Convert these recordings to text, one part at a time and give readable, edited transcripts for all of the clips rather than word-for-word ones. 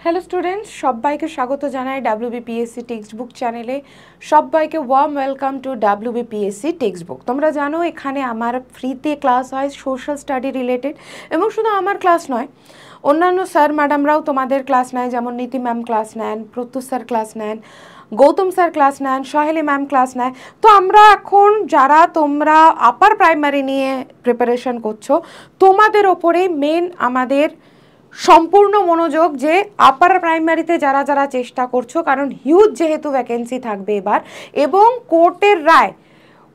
Hello students, সবাইকে স্বাগত জানাই ডাব্লিউবিপিএসসি টেক্সট বুক চ্যানেলে। সবাইকে warm welcome to WBPSC text book. তোমরা জানো এখানে আমার ফ্রিতে ক্লাস হয় সোশ্যাল স্টাডি রিলেটেড, এবং শুধু আমার ক্লাস নয়, অন্যান্য স্যার ম্যাডামরাও তোমাদের ক্লাস নেয়। যেমন নীতি ম্যাম ক্লাস নেন, প্রত্যুষ স্যার ক্লাস নেন, গৌতম স্যার ক্লাস নেন, সহেলি ম্যাম ক্লাস নেয়। তো আমরা এখন যারা তোমরা আপার প্রাইমারি নিয়ে প্রিপারেশন করছো, তোমাদের ওপরে মেন আমাদের সম্পূর্ণ মনোযোগ যে আপার প্রাইমারিতে যারা যারা চেষ্টা করছো, কারণ হিউজ যেহেতু ভ্যাকেন্সি থাকবে এবার, এবং কোর্টের রায়,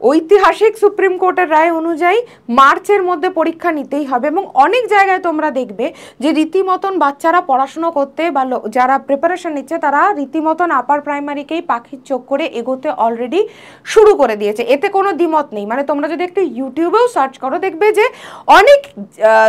ঐতিহাসিক সুপ্রিম কোর্টের রায় অনুযায়ী মার্চের মধ্যে পরীক্ষা নিতেই হবে। এবং অনেক জায়গায় তোমরা দেখবে যে রীতিমতন বাচ্চারা পড়াশুনো করতে বা যারা প্রিপারেশন নিচ্ছে তারা রীতিমতন আপার প্রাইমারিকেই পাখির চোখ করে এগোতে অলরেডি শুরু করে দিয়েছে। এতে কোনো দ্বিমত নেই। মানে তোমরা যদি একটু ইউটিউবেও সার্চ করো দেখবে যে অনেক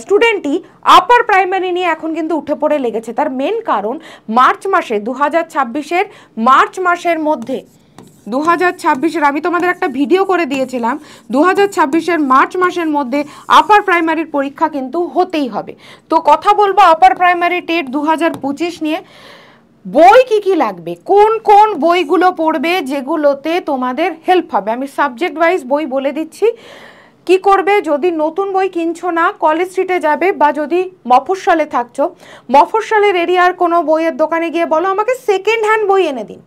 স্টুডেন্টই আপার প্রাইমারি নিয়ে এখন কিন্তু উঠে পড়ে লেগেছে। তার মেন কারণ মার্চ মাসে 2026-এর মার্চ মাসের মধ্যে 2026-এর আমি তোমাদের একটা ভিডিও করে দিয়েছিলাম, 2026-এর মার্চ মাসের মধ্যে আপার প্রাইমারির পরীক্ষা কিন্তু হতেই হবে। তো কথা বলবো আপার প্রাইমারি টেট 2025 নিয়ে। বই কি লাগবে, কোন কোন বইগুলো পড়বে যেগুলোতে তোমাদের হেল্প হবে, আমি সাবজেক্ট ওয়াইজ বই বলে দিচ্ছি। কি করবে, যদি নতুন বই কিনছো না, কলেজ স্ট্রিটে যাবে, বা যদি মফস্বলে থাকছো, মফস্বলের এরিয়ার কোনো বইয়ের দোকানে গিয়ে বলো আমাকে সেকেন্ড হ্যান্ড বই এনে দিন।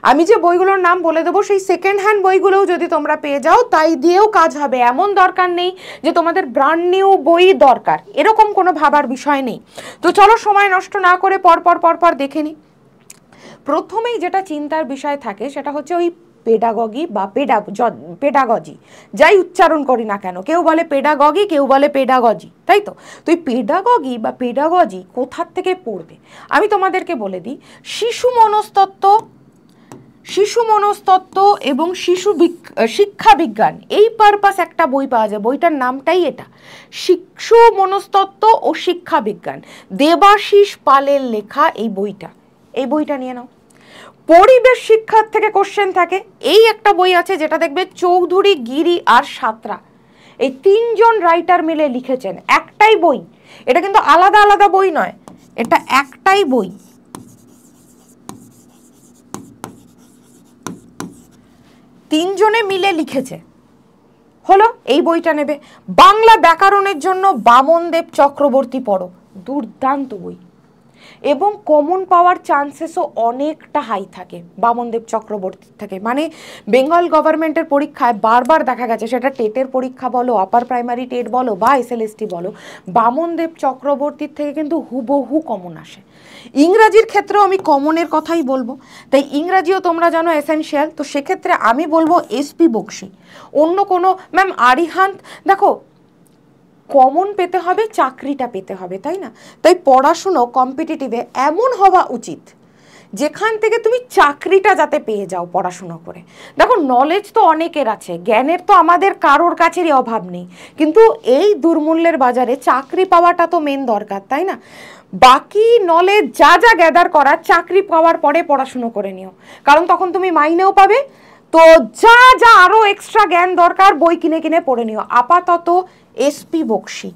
আমি যে বইগুলোর নাম বলে দেবো সেই সেকেন্ড হ্যান্ড বইগুলোও যদি তোমরা পেয়ে যাও তাই দিয়েও কাজ হবে। এমন দরকার নেই যে তোমাদের ব্র্যান্ড নিউ বই দরকার, এরকম কোনো ভাবার বিষয় নেই। তো চলো সময় নষ্ট না করে পরপর দেখে নিই। প্রথমেই যেটা চিন্তার বিষয় থাকে সেটা হচ্ছে ওই পেডাগগি বা পেডাগজি, যাই উচ্চারণ করি না কেন, কেউ বলে পেডাগগি, কেউ বলে পেডাগজি, তাই তো? তো এই পেডাগগি বা পেডাগজি কোথার থেকে পড়বে আমি তোমাদেরকে বলে দিই। শিশু মনস্তত্ত্ব এবং শিক্ষা বিজ্ঞান, এই পারপাস একটা বই পাওয়া যায়, বইটার নামটাই এটা, শিশু মনস্তত্ত্ব ও শিক্ষা বিজ্ঞান, দেবাশিস পালের লেখা এই বইটা নিয়ে নাও। পরিবেশ শিক্ষার থেকে কোশ্চেন থাকে, এই একটা বই আছে যেটা দেখবে চৌধুরী, গিরি আর সাঁতরা, এই তিনজন রাইটার মিলে লিখেছেন, একটাই বই, এটা কিন্তু আলাদা আলাদা বই নয়, এটা একটাই বই। তিনজনে মিলে লিখেছে, হলো এই বইটা নেবে। বাংলা ব্যাকরণের জন্য বামনদেব চক্রবর্তী পড়ো, দুর্দান্ত বই, এবং কমন পাওয়ার চান্সেসও অনেকটা হাই থাকে বামনদেব চক্রবর্তীর থেকে। মানে বেঙ্গল গভর্নমেন্টের পরীক্ষায় বারবার দেখা গেছে, সেটা টেটের পরীক্ষা বলো, আপার প্রাইমারি টেট বলো বা এসএলএসটি বলো, বামনদেব চক্রবর্তীর থেকে কিন্তু হুবহু কমন আসে। ইংরাজির ক্ষেত্রেও আমি কমনের কথাই বলবো, তাই ইংরাজিও তোমরা জানো এসেনশিয়াল। তো সেক্ষেত্রে আমি বলবো এসপি বক্সি, অন্য কোনো ম্যাম আরিহান্ত। দেখো, কমন পেতে হবে, চাকরিটা পেতে হবে, তাই না? তাই পড়াশুনো কম্পিটিটিভে এমন হওয়া উচিত যেখান থেকে তুমি চাকরিটা যাতে পেয়ে যাও পড়াশুনো করে। দেখো, নলেজ তো অনেকের আছে, জ্ঞানের তো আমাদের কারোর কাছেরই অভাব নেই, কিন্তু এই দুর্মূল্যের বাজারে চাকরি পাওয়াটা তো মেন দরকার, তাই না? বাকি নলেজ যা গ্যাদার করার, চাকরি পাওয়ার পরে পড়াশুনো করে নিও, কারণ তখন তুমি মাইনেও পাবে। তো যা আরও এক্সট্রা জ্ঞান দরকার বই কিনে পড়ে নিও। আপাতত এসপি বক্সি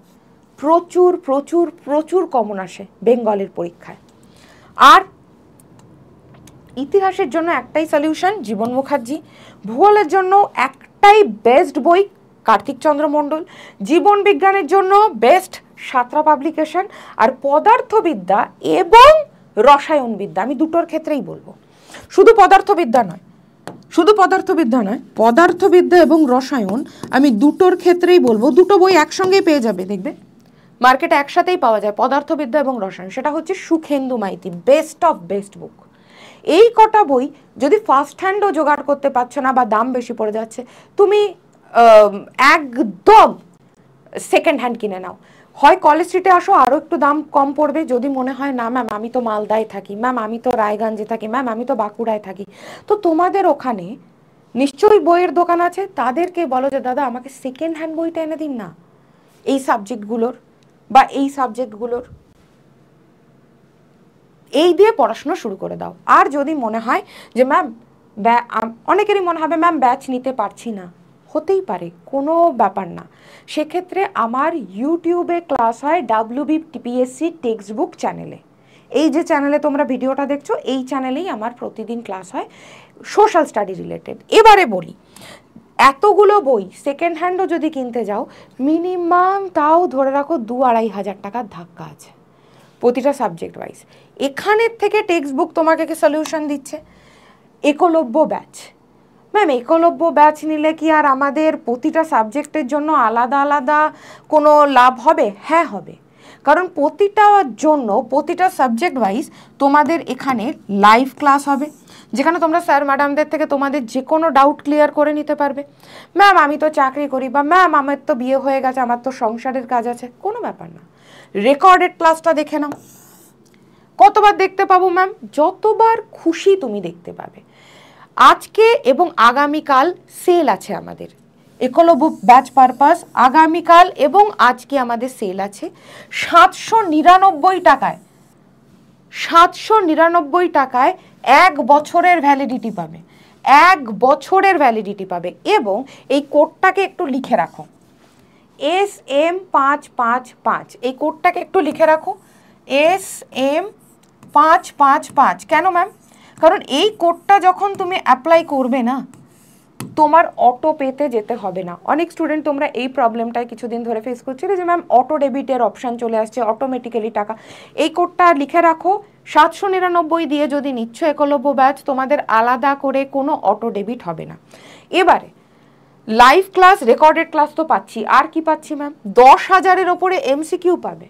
প্রচুর প্রচুর প্রচুর কমন আসে বেঙ্গলের পরীক্ষায়। আর ইতিহাসের জন্য একটাই সলিউশন, জীবন মুখার্জি। ভূগোলের জন্য একটাই বেস্ট বই, কার্তিক চন্দ্র মণ্ডল। জীবন বিজ্ঞানের জন্য বেস্ট সাঁতরা পাবলিকেশন। আর পদার্থবিদ্যা এবং রসায়নবিদ্যা, আমি দুটোর ক্ষেত্রেই বলবো, শুধু পদার্থবিদ্যা নয়, পদার্থবিদ্যা এবং রসায়ন আমি দুটোর ক্ষেত্রেই বলবো। দুটো বই একসঙ্গেই পেয়ে যাবে, দেখবে মার্কেটে একসাথেই পাওয়া যায়, পদার্থবিদ্যা এবং রসায়ন। সেটা হচ্ছে Sukhendu Maiti, best of best book. এই কটা বই যদি ফার্স্ট হ্যান্ডও জোগাড় করতে পারছো না বা দাম বেশি পড়ে যাচ্ছে, তুমি একদম সেকেন্ড হ্যান্ড কিনে নাও। হয় কলেজ স্ট্রিটে আসো, আরও একটু দাম কম পড়বে। যদি মনে হয় না ম্যাম আমি তো মালদায় থাকি, ম্যাম আমি তো রায়গঞ্জে থাকি, ম্যাম আমি তো বাঁকুড়ায় থাকি, তো তোমাদের ওখানে নিশ্চয়ই বইয়ের দোকান আছে, তাদেরকে বলো যে দাদা আমাকে সেকেন্ড হ্যান্ড বইটা এনে দিন না এই সাবজেক্টগুলোর বা এই সাবজেক্টগুলোর, এই দিয়ে পড়াশোনা শুরু করে দাও। আর যদি মনে হয় যে ম্যাম, অনেকেরই মনে হবে ম্যাম ব্যাচ নিতে পারছি না, হতেই পারে, কোনো ব্যাপার না। সেক্ষেত্রে আমার ইউটিউবে ক্লাস হয় ডাব্লিউবিপিএসসি টেক্সট বুক চ্যানেলে, এই যে চ্যানেলে তোমরা ভিডিওটা দেখছো এই চ্যানেলেই আমার প্রতিদিন ক্লাস হয় সোশ্যাল স্টাডি রিলেটেড। এবারে বলি, এতগুলো বই সেকেন্ড হ্যান্ডও যদি কিনতে যাও মিনিমাম তাও ধরে রাখো 2-2.5 হাজার টাকার ধাক্কা আছে প্রতিটা সাবজেক্ট ওয়াইজ। এখানের থেকে টেক্সট বুক তোমাকে সলিউশন দিচ্ছে Eklavya batch. Ma'am Eklavya batch নিলে কি আর আমাদের প্রতিটা সাবজেক্টের জন্য আলাদা আলাদা কোনো লাভ হবে? হ্যাঁ হবে, কারণ প্রতিটার জন্য প্রতিটা সাবজেক্ট ওয়াইজ তোমাদের এখানে লাইভ ক্লাস হবে, যেখানে তোমরা স্যার ম্যাডামদের থেকে তোমাদের যে কোনো ডাউট ক্লিয়ার করে নিতে পারবে। ম্যাম আমি তো চাকরি করি, বা ম্যাম আমার তো বিয়ে হয়ে গেছে, আমার তো সংসারের কাজ আছে, কোনো ব্যাপার না, রেকর্ডেড ক্লাসটা দেখে নাও। কতবার দেখতে পাবো ম্যাম? যতবার খুশি তুমি দেখতে পাবে। আজকে এবং আগামীকাল সেল আছে আমাদের একলব্য ব্যাচ পারপাস, আগামীকাল এবং আজকে আমাদের সেল আছে 799 টাকায়। 799 টাকায় 1 বছরের ভ্যালিডিটি পাবে, 1 বছরের ভ্যালিডিটি পাবে। এবং এই কোডটাকে একটু লিখে রাখো, SM555, এই কোডটাকে একটু লিখে রাখো, SM555। কেন ম্যাম? কারণ এই কোডটা যখন তুমি অ্যাপ্লাই করবে না, তোমার অটো পেতে যেতে হবে না। অনেক স্টুডেন্ট তোমরা এই প্রবলেমটায় কিছুদিন ধরে ফেস করছিলে যে ম্যাম অটো ডেবিটের অপশান চলে আসছে, অটোমেটিক্যালি টাকা। এই কোডটা লিখে রাখো, 799 দিয়ে যদি নিচ্ছ একলব্য ব্যাচ, তোমাদের আলাদা করে কোনো অটো ডেবিট হবে না। এবারে লাইভ ক্লাস, রেকর্ডেড ক্লাস তো পাচ্ছি, আর কি পাচ্ছি ম্যাম? 10,000-এর ওপরে MCQ পাবে,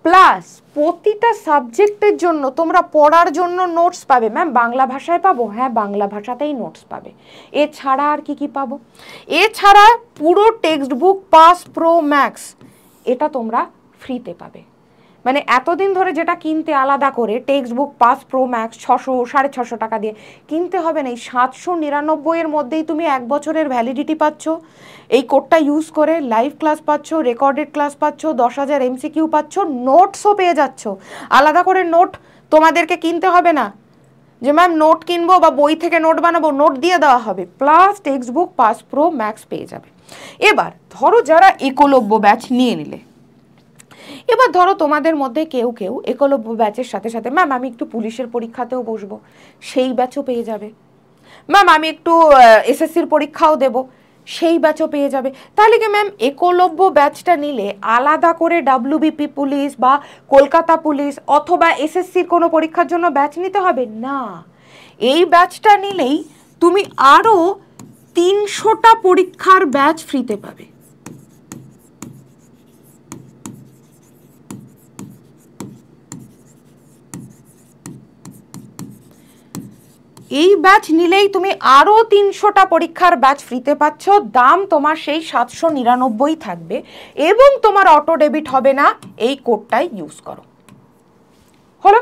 প্লাস প্রতিটা সাবজেক্টের জন্য তোমরা পড়ার জন্য নোটস পাবে। ম্যাম বাংলা ভাষায় পাবো? হ্যাঁ বাংলা ভাষাতেই নোটস পাবে। এছাড়া আর কি কি পাবো? এছাড়া পুরো text book pass pro max এটা তোমরা ফ্রিতে পাবে। মানে এতদিন ধরে যেটা কিনতে আলাদা করে text book pass pro max 600-650 টাকা দিয়ে কিনতে হবে না, এই 799-এর মধ্যেই তুমি 1 বছরের ভ্যালিডিটি পাচ্ছ। এই কোডটা ইউজ করে লাইভ ক্লাস পাচ্ছ, রেকর্ডেড ক্লাস পাচ্ছ, 10,000 MCQ পাচ্ছ, নোটসও পেয়ে যাচ্ছ। আলাদা করে নোট তোমাদেরকে কিনতে হবে না যে ম্যাম নোট কিনবো বা বই থেকে নোট বানাবো, নোট দিয়ে দেওয়া হবে, plus text book pass pro max পেয়ে যাবে। এবার ধরো যারা একলব্য ব্যাচ নিয়ে নিলে, এবার ধরো তোমাদের মধ্যে কেউ কেউ একলব্য ব্যাচের সাথে সাথে ম্যাম আমি একটু পুলিশের পরীক্ষাতেও বসবো, সেই ব্যাচও পেয়ে যাবে। ম্যাম আমি একটু SSCর পরীক্ষাও দেব, সেই ব্যাচও পেয়ে যাবে। তাহলে কি ম্যাম একলব্য ব্যাচটা নিলে আলাদা করে WBP পুলিশ বা কলকাতা পুলিশ অথবা SSCর কোনো পরীক্ষার জন্য ব্যাচ নিতে হবে না? এই ব্যাচটা নিলেই তুমি আরও 300টা পরীক্ষার ব্যাচ ফ্রিতে পাবে। এই ব্যাচ নিলেই তুমি আরও 300টা পরীক্ষার ব্যাচ ফ্রিতে পাচ্ছ। দাম তোমার সেই 799 থাকবে এবং তোমার অটো ডেবিট হবে না। এই কোডটাই ইউজ করো। হলো?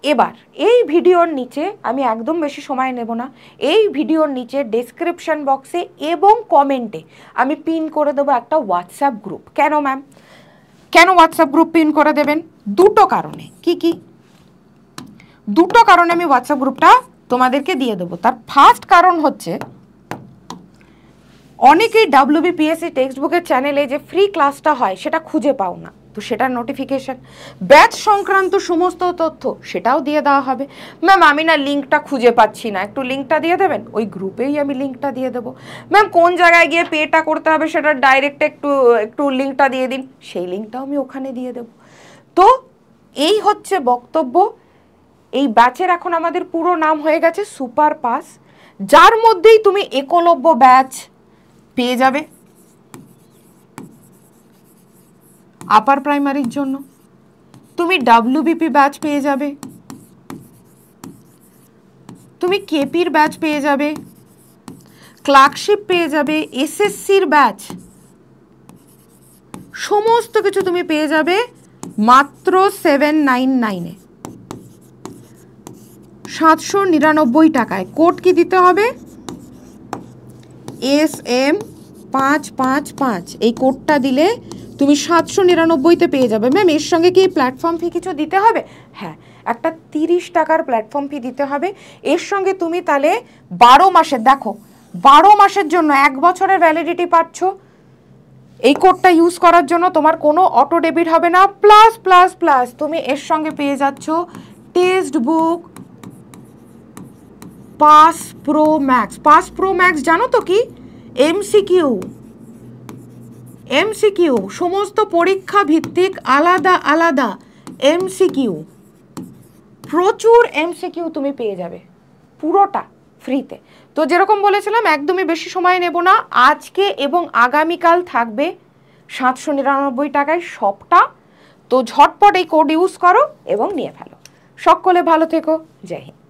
এবার এই ভিডিওর নিচে আমি একদম বেশি সময় নেব না, এই ভিডিওর নিচে ডেসক্রিপশন বক্সে এবং কমেন্টে আমি পিন করে দেবো একটা হোয়াটসঅ্যাপ গ্রুপ। কেন ম্যাম, কেন হোয়াটসঅ্যাপ গ্রুপ পিন করে দেবেন? দুটো কারণে। কি কি? দুটো কারণে আমি হোয়াটসঅ্যাপ গ্রুপটা তোমাদেরকে দিয়ে দেবো। তার ফার্স্ট কারণ হচ্ছে অনেকেই WBPSC টেক্সট বুকের চ্যানেলে যে ফ্রি ক্লাসটা হয় সেটা খুঁজে পাও না, তো সেটার নোটিফিকেশান, ব্যাচ সংক্রান্ত সমস্ত তথ্য সেটাও দিয়ে দেওয়া হবে। ম্যাম আমি না লিঙ্কটা খুঁজে পাচ্ছি না, একটু লিঙ্কটা দিয়ে দেবেন? ওই গ্রুপেই আমি লিঙ্কটা দিয়ে দেবো। ম্যাম কোন জায়গায় গিয়ে পেটা করতে হবে সেটা ডাইরেক্ট একটু লিঙ্কটা দিয়ে দিন, সেই লিঙ্কটাও আমি ওখানে দিয়ে দেবো। তো এই হচ্ছে বক্তব্য। এই ব্যাচের এখন আমাদের পুরো নাম হয়ে গেছে সুপার পাস, যার মধ্যেই তুমি একলব্য ব্যাচ পেয়ে যাবে আপার প্রাইমারির জন্য, তুমি WBP ব্যাচ পেয়ে যাবে, তুমি কেপির ব্যাচ পেয়ে যাবে, ক্লার্কশিপ পেয়ে যাবে, SSCর ব্যাচ, সমস্ত কিছু তুমি পেয়ে যাবে মাত্র 799-এ, 799 টাকায়। কোড কি দিতে হবে? SM555। এই কোডটা দিলে তুমি 799-তে পেয়ে যাবে। ম্যাম এর সঙ্গে কি প্ল্যাটফর্ম ফি কিছু দিতে হবে? হ্যাঁ, একটা 30 টাকার প্ল্যাটফর্ম ফি দিতে হবে। এর সঙ্গে তুমি তাহলে 12 মাসের, দেখো 12 মাসের জন্য 1 বছরের ভ্যালিডিটি পাচ্ছ, এই কোডটা ইউজ করার জন্য তোমার কোনো অটো ডেবিট হবে না, প্লাস প্লাস প্লাস তুমি এর সঙ্গে পেয়ে যাচ্ছ text book pass pro max. Pass pro max জানো তো কি? এমসিকিউ, এমসিকিউ সমস্ত পরীক্ষা ভিত্তিক আলাদা আলাদা এমসিকিউ, প্রচুর এমসিকিউ তুমি পেয়ে যাবে পুরোটা ফ্রিতে। তো যেরকম বলেছিলাম একদমই বেশি সময় নেব না, আজকে এবং আগামীকাল থাকবে 799 টাকায় সবটা। তো ঝটপট এই কোড ইউজ করো এবং নিয়ে ফেলো। সকলে ভালো থেকো, জয় হিন্দ।